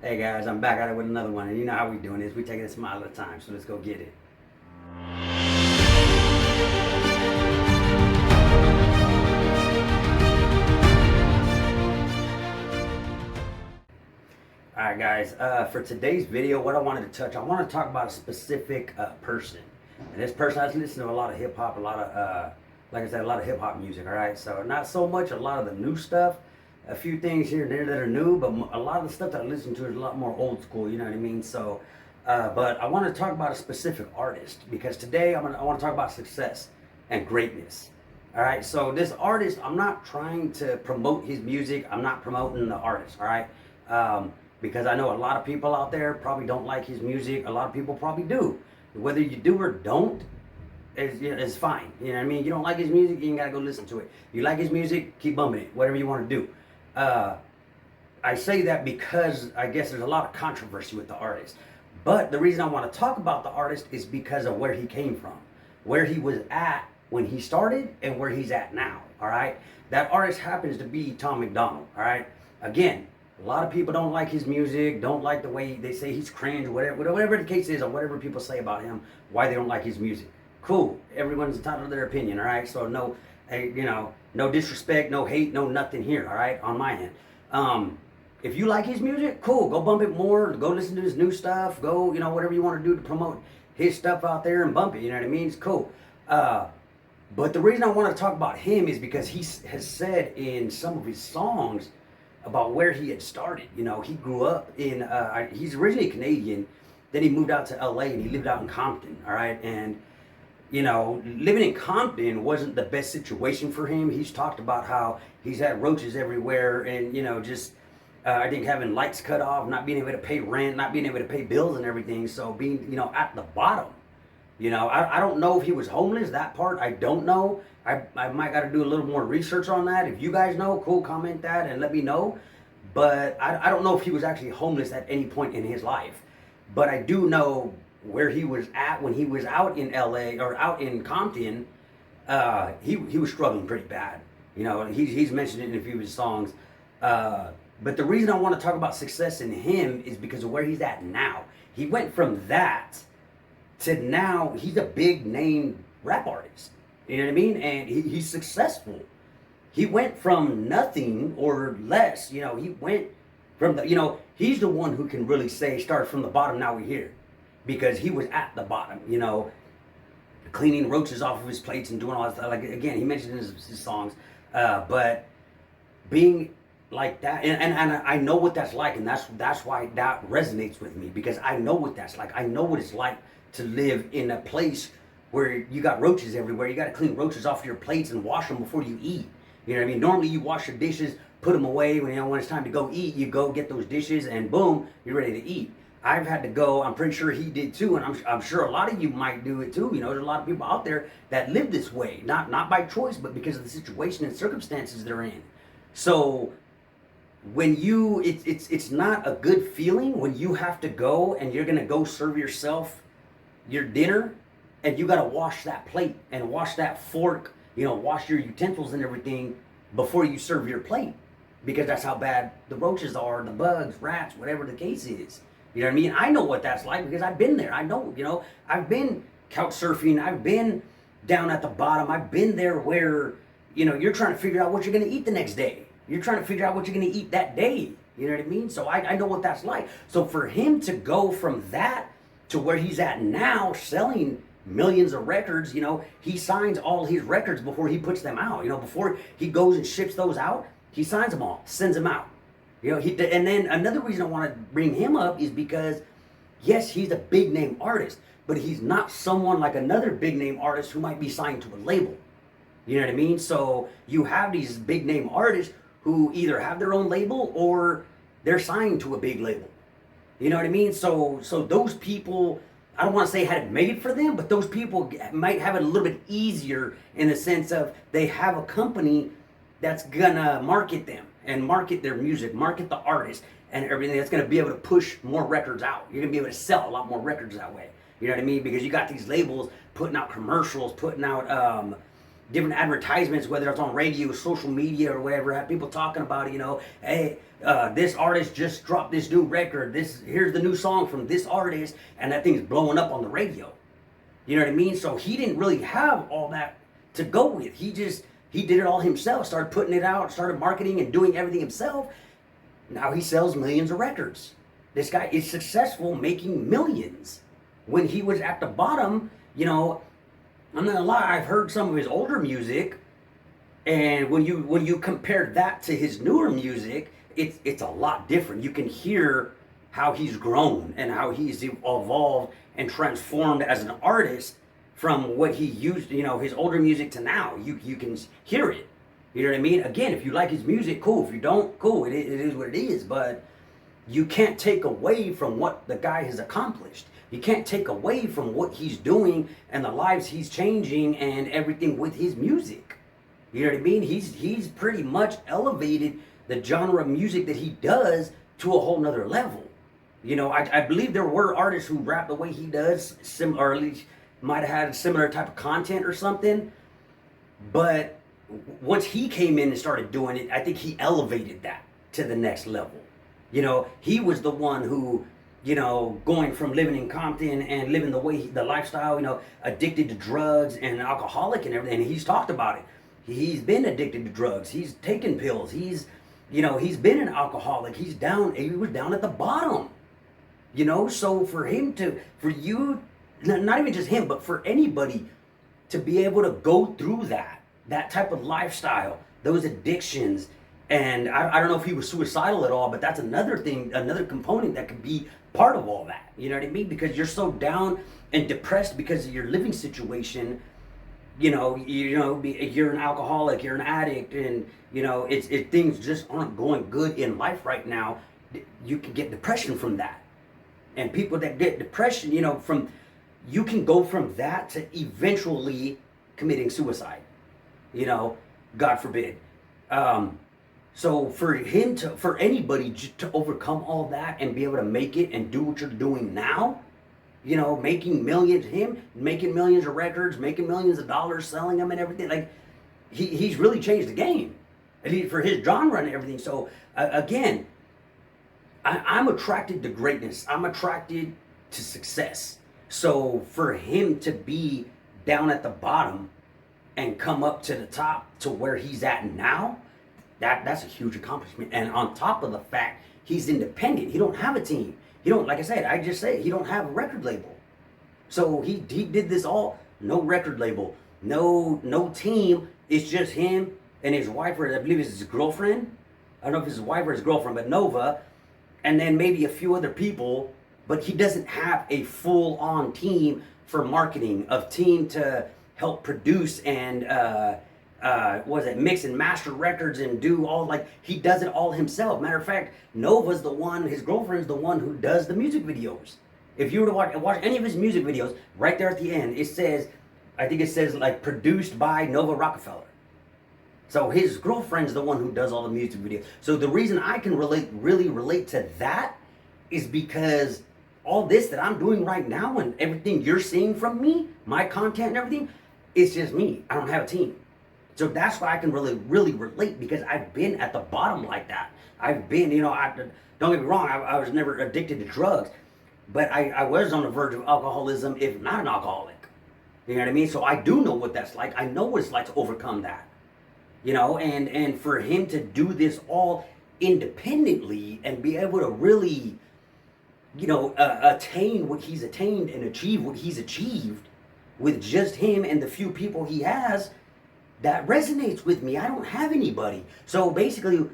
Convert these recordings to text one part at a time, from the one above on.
Hey guys, I'm back at it with another one, and you know how we doing this. We taking a smile at a time, so let's go get it. All right, guys. For today's video, what I wanted to touch, I want to talk about a specific person, and this person I listen to a lot of hip hop, a lot of, like I said, a lot of hip hop music. All right, so not so much a lot of the new stuff. A few things here and there that are new, but a lot of the stuff that I listen to is a lot more old school. You know what I mean? So, but I want to talk about a specific artist because today I want to talk about success and greatness. All right. So this artist, I'm not trying to promote his music. I'm not promoting the artist. All right. Because I know a lot of people out there probably don't like his music. A lot of people probably do. Whether you do or don't, is fine. You know what I mean? You don't like his music, you ain't gotta go listen to it. You like his music, keep bumping it. Whatever you want to do. I say that because I guess there's a lot of controversy with the artist. But the reason I want to talk about the artist is because of where he came from, where he was at when he started and where he's at now. All right. That artist happens to be Tom MacDonald. All right. Again, a lot of people don't like his music, don't like the way they say he's cringe, whatever the case is, or whatever people say about him, why they don't like his music. Cool. Everyone's entitled to their opinion. All right. So no, no disrespect, no hate, no nothing here, all right, on my end. If you like his music, cool, go bump it more, go listen to his new stuff, go, whatever you want to do to promote his stuff out there and bump it, you know what I mean? It's cool. But the reason I want to talk about him is because he has said in some of his songs about where he had started. He grew up in, he's originally Canadian, then he moved out to LA and he lived out in Compton, all right, and living in Compton wasn't the best situation for him. He's talked about how he's had roaches everywhere and, just, I think having lights cut off, not being able to pay rent, not being able to pay bills and everything. So being, at the bottom, I don't know if he was homeless, that part, I don't know. I might got to do a little more research on that. If you guys know, cool, comment that and let me know. But I don't know if he was actually homeless at any point in his life. But I do know where he was at when he was out in LA or out in Compton. He was struggling pretty bad. He's mentioned it in a few of his songs. But the reason I want to talk about success in him is because of where he's at now. He went from that to now he's a big name rap artist. You know what I mean? And he's successful. He went from nothing or less. He went from the, he's the one who can really say start from the bottom, now we're here. Because he was at the bottom, cleaning roaches off of his plates and doing all that stuff. Like, again, he mentioned in his songs, but being like that, and I know what that's like, and that's why that resonates with me, because I know what that's like. I know what it's like to live in a place where you got roaches everywhere. You got to clean roaches off your plates and wash them before you eat. You know what I mean? Normally you wash your dishes, put them away. When it's time to go eat, you go get those dishes, and boom, you're ready to eat. I've had to go, I'm pretty sure he did too, and I'm sure a lot of you might do it too. There's a lot of people out there that live this way, not by choice, but because of the situation and circumstances they're in. So when it's not a good feeling when you have to go and you're gonna go serve yourself your dinner, and you gotta wash that plate and wash that fork, wash your utensils and everything before you serve your plate, because that's how bad the roaches are, the bugs, rats, whatever the case is. You know what I mean? I know what that's like because I've been there. I know, I've been couch surfing. I've been down at the bottom. I've been there where, you're trying to figure out what you're going to eat the next day. You're trying to figure out what you're going to eat that day. You know what I mean? So I know what that's like. So for him to go from that to where he's at now, selling millions of records, he signs all his records before he puts them out. Before he goes and ships those out, he signs them all, sends them out. And then another reason I want to bring him up is because, yes, he's a big name artist, but he's not someone like another big name artist who might be signed to a label. You know what I mean? So you have these big name artists who either have their own label or they're signed to a big label. You know what I mean? So those people, I don't want to say had it made for them, but those people might have it a little bit easier in the sense of they have a company that's gonna market them and market their music, market the artist and everything, that's gonna be able to push more records out. You're gonna be able to sell a lot more records that way. You know what I mean? Because you got these labels putting out commercials, putting out different advertisements, whether it's on radio, social media, or whatever, have people talking about it, hey, this artist just dropped this new record, here's the new song from this artist, and that thing's blowing up on the radio. You know what I mean? So he didn't really have all that to go with. He did it all himself, started putting it out, started marketing and doing everything himself. Now he sells millions of records. This guy is successful, making millions. When he was at the bottom, I'm not gonna lie, I've heard some of his older music, and when you compare that to his newer music, it's a lot different. You can hear how he's grown and how he's evolved and transformed as an artist from what he used, his older music to now. You can hear it. You know what I mean? Again, if you like his music, cool. If you don't, cool. It is what it is. But you can't take away from what the guy has accomplished. You can't take away from what he's doing and the lives he's changing and everything with his music. You know what I mean? He's pretty much elevated the genre of music that he does to a whole nother level. I believe there were artists who rap the way he does, or at least might have had a similar type of content or something. But once he came in and started doing it, I think he elevated that to the next level. He was the one who, going from living in Compton and living the lifestyle, addicted to drugs and alcoholic and everything. And he's talked about it. He's been addicted to drugs. He's taken pills. He's been an alcoholic. He was down at the bottom. So for you, not even just him, but for anybody to be able to go through that type of lifestyle, those addictions, and I don't know if he was suicidal at all, but that's another thing, another component that could be part of all that. You know what I mean? Because you're so down and depressed because of your living situation. You're an alcoholic, you're an addict, and things just aren't going good in life right now. You can get depression from that. And people that get depression, you can go from that to eventually committing suicide. God forbid. So for anybody to overcome all that and be able to make it and do what you're doing now, making millions of records, making millions of dollars, selling them and everything, like he's really changed the game, for his genre and everything. So again, I'm attracted to greatness. I'm attracted to success. So for him to be down at the bottom and come up to the top to where he's at now, that's a huge accomplishment. And on top of the fact he's independent, he don't have a team. He don't, like I just said, he don't have a record label. So he did this all, no record label, no team. It's just him and his wife, or I believe it's his girlfriend. I don't know if it's his wife or his girlfriend, but Nova, and then maybe a few other people. But he doesn't have a full-on team for marketing, of team to help produce and mix and master records and do all, he does it all himself. Matter of fact, Nova's the one, his girlfriend's the one who does the music videos. If you were to watch any of his music videos, right there at the end, I think it says produced by Nova Rockefeller. So his girlfriend's the one who does all the music videos. So the reason I can really relate to that is because all this that I'm doing right now and everything you're seeing from me, my content and everything, it's just me. I don't have a team. So that's why I can really relate, because I've been at the bottom like that. I've been, don't get me wrong, I was never addicted to drugs, but I was on the verge of alcoholism, if not an alcoholic. You know what I mean? So I do know what that's like. I know what it's like to overcome that. And for him to do this all independently and be able to really, attain what he's attained and achieve what he's achieved with just him and the few people he has, that resonates with me. I don't have anybody. So basically,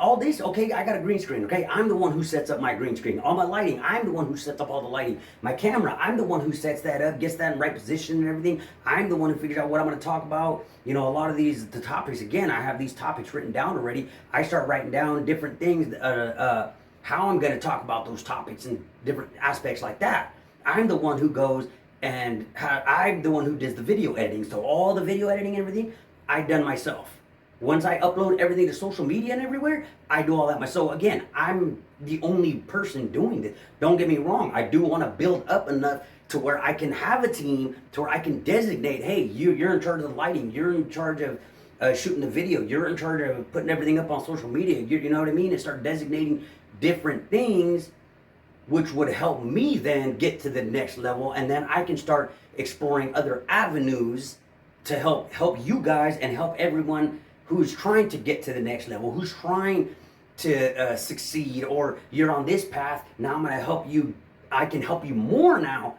all this, okay, I got a green screen, okay? I'm the one who sets up my green screen. All my lighting, I'm the one who sets up all the lighting. My camera, I'm the one who sets that up, gets that in right position and everything. I'm the one who figures out what I'm going to talk about. A lot of the topics, again, I have these topics written down already. I start writing down different things, how I'm going to talk about those topics and different aspects like that. I'm the one who goes and I'm the one who does the video editing. So all the video editing and everything, I've done myself. Once I upload everything to social media and everywhere, I do all that myself. So again, I'm the only person doing this. Don't get me wrong. I do want to build up enough to where I can have a team, to where I can designate, hey, you're in charge of the lighting, you're in charge of shooting the video, you're in charge of putting everything up on social media, you know what I mean? And start designating different things, which would help me then get to the next level, and then I can start exploring other avenues to help you guys and help everyone who's trying to get to the next level, who's trying to succeed, or you're on this path. Now I'm going to help you. I can help you more now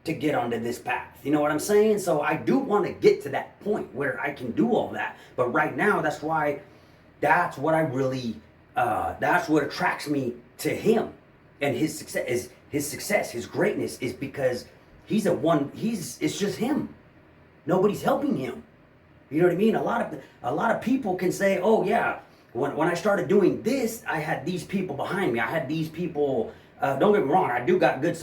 to get onto this path. You know what I'm saying? So I do want to get to that point where I can do all that. But right now, that's what I really, that's what attracts me to him and his success. His greatness is because it's just him. Nobody's helping him. You know what I mean? A lot of people can say, oh yeah, when I started doing this, I had these people behind me. I had these people, don't get me wrong, I do got a good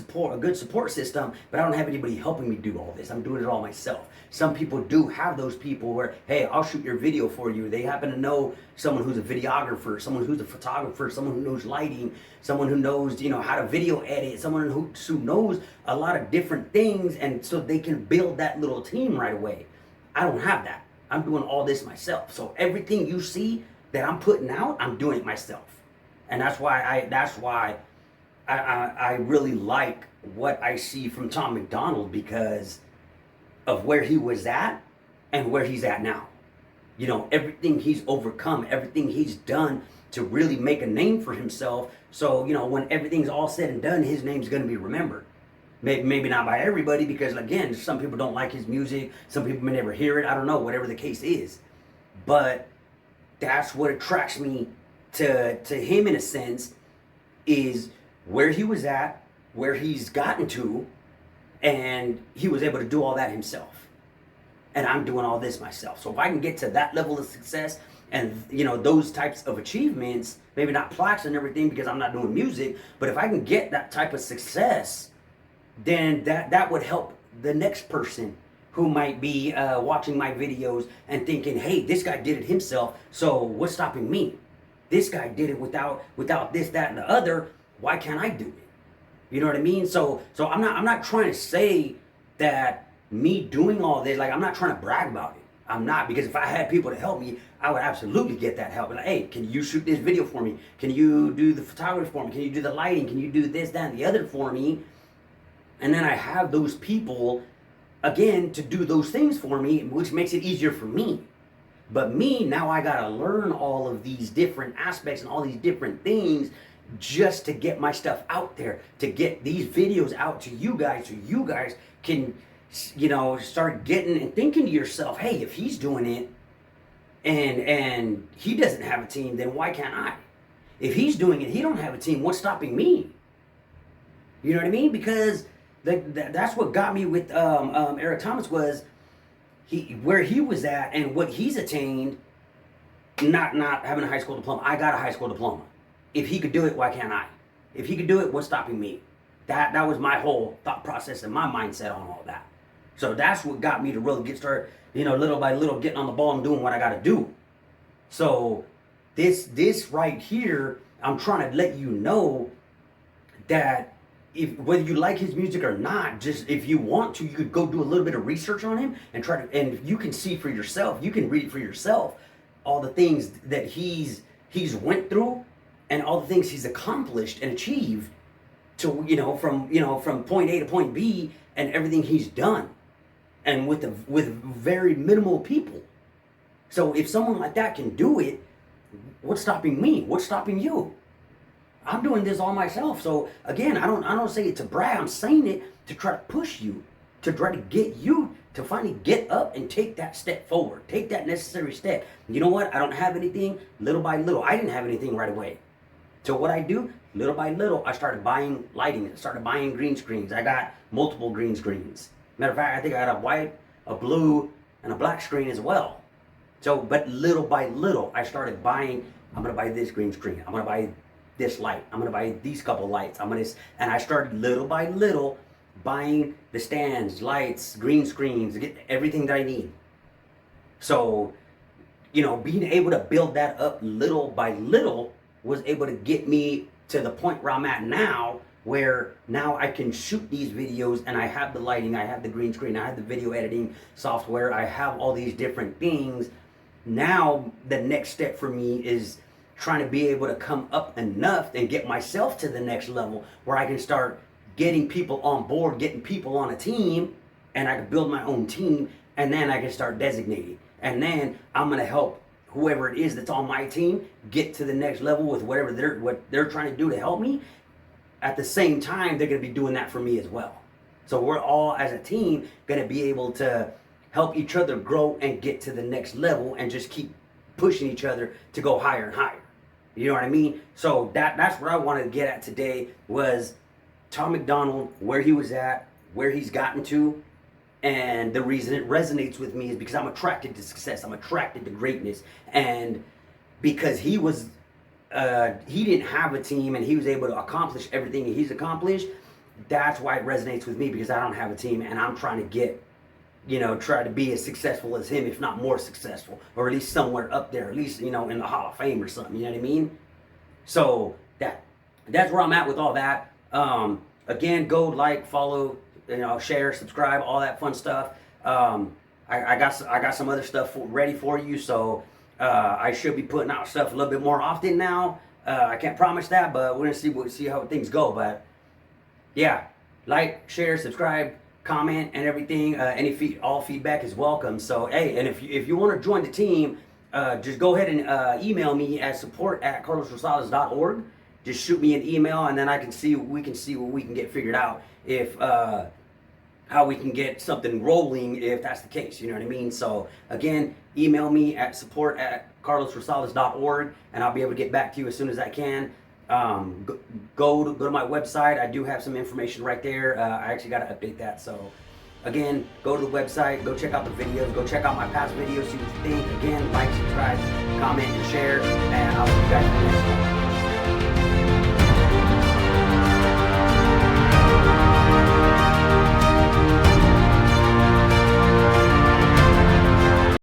support system, but I don't have anybody helping me do all this. I'm doing it all myself. Some people do have those people where, hey, I'll shoot your video for you. They happen to know someone who's a videographer, someone who's a photographer, someone who knows lighting, someone who knows, how to video edit, someone who knows a lot of different things, and so they can build that little team right away. I don't have that. I'm doing all this myself. So everything you see that I'm putting out, I'm doing it myself. And that's why I really like what I see from Tom MacDonald, because of where he was at and where he's at now. Everything he's overcome, everything he's done to really make a name for himself. So, when everything's all said and done, his name's going to be remembered. Maybe not by everybody, because again, some people don't like his music. Some people may never hear it. I don't know, whatever the case is. But that's what attracts me to him, in a sense, is where he was at, where he's gotten to, and he was able to do all that himself. And I'm doing all this myself. So if I can get to that level of success and, those types of achievements, maybe not plaques and everything because I'm not doing music, but if I can get that type of success, then that would help the next person who might be watching my videos and thinking, hey, this guy did it himself, so what's stopping me? This guy did it without this, that, and the other. Why can't I do it? You know what I mean? So I'm not trying to say that me doing all this, like, I'm not trying to brag about it. I'm not, because if I had people to help me, I would absolutely get that help. Like, hey, can you shoot this video for me? Can you do the photography for me? Can you do the lighting? Can you do this, that, and the other for me? And then I have those people, again, to do those things for me, which makes it easier for me. But me, now I gotta learn all of these different aspects and all these different things just to get my stuff out there, to get these videos out to you guys, so you guys can, start getting and thinking to yourself, hey, if he's doing it and he doesn't have a team, then why can't I? If he's doing it, he don't have a team, what's stopping me? You know what I mean? Because that's what got me with Eric Thomas, was where he was at and what he's attained, not having a high school diploma. I got a high school diploma. If he could do it, why can't I? If he could do it, what's stopping me? That was my whole thought process and my mindset on all that. So that's what got me to really get started, little by little, getting on the ball and doing what I got to do. So this right here, I'm trying to let you know that whether you like his music or not, just if you want to, you could go do a little bit of research on him and and you can see for yourself, you can read for yourself all the things that he's went through and all the things he's accomplished and achieved to, from point A to point B, and everything he's done, and with very minimal people. So if someone like that can do it, what's stopping me? What's stopping you? I'm doing this all myself. So again, I don't say it to brag. I'm saying it to try to push you, to try to get you to finally get up and take that step forward, take that necessary step. You know what? I don't have anything. Little by little, I didn't have anything right away. So what I do, little by little, I started buying lighting. I started buying green screens. I got multiple green screens. Matter of fact, I think I got a white, a blue, and a black screen as well. So, but little by little, I started buying. I'm gonna buy this green screen. I'm gonna buy this light. I'm gonna buy these couple lights. And I started little by little buying the stands, lights, green screens, get everything that I need. So, being able to build that up little by little was able to get me to the point where I'm at now, where now I can shoot these videos and I have the lighting, I have the green screen, I have the video editing software, I have all these different things. Now the next step for me is trying to be able to come up enough and get myself to the next level where I can start getting people on board, getting people on a team, and I can build my own team, and then I can start designating. And then I'm gonna help whoever it is that's on my team get to the next level with whatever they're trying to do to help me. At the same time, they're gonna be doing that for me as well. So we're all as a team gonna be able to help each other grow and get to the next level and just keep pushing each other to go higher and higher. You know what I mean? So that's what I wanted to get at today was Tom McDonald, where he was at, where he's gotten to, and the reason it resonates with me is because I'm attracted to success. I'm attracted to greatness, and because he didn't have a team and he was able to accomplish everything he's accomplished. That's why it resonates with me, because I don't have a team and I'm trying to get, try to be as successful as him, if not more successful, or at least somewhere up there, at least, in the Hall of Fame or something, you know what I mean? So that's where I'm at with all that. Again, go like, follow, share, subscribe, all that fun stuff. I got some other stuff ready for you, so I should be putting out stuff a little bit more often now. I can't promise that, but we're gonna see how things go. But yeah, like, share, subscribe, comment, and everything. All feedback is welcome. So hey, and if you want to join the team, just go ahead and email me at support@carlosrosales.org. Just shoot me an email, and then we can see what we can get figured out, if how we can get something rolling if that's the case, you know what I mean? So again, email me at support@carlosrosales.org, and I'll be able to get back to you as soon as I can. Go to my website. I do have some information right there. I actually got to update that. So again, go to the website, go check out the videos, go check out my past videos, see what you think. Again, like, subscribe, comment, and share, and I'll see you guys in the next one.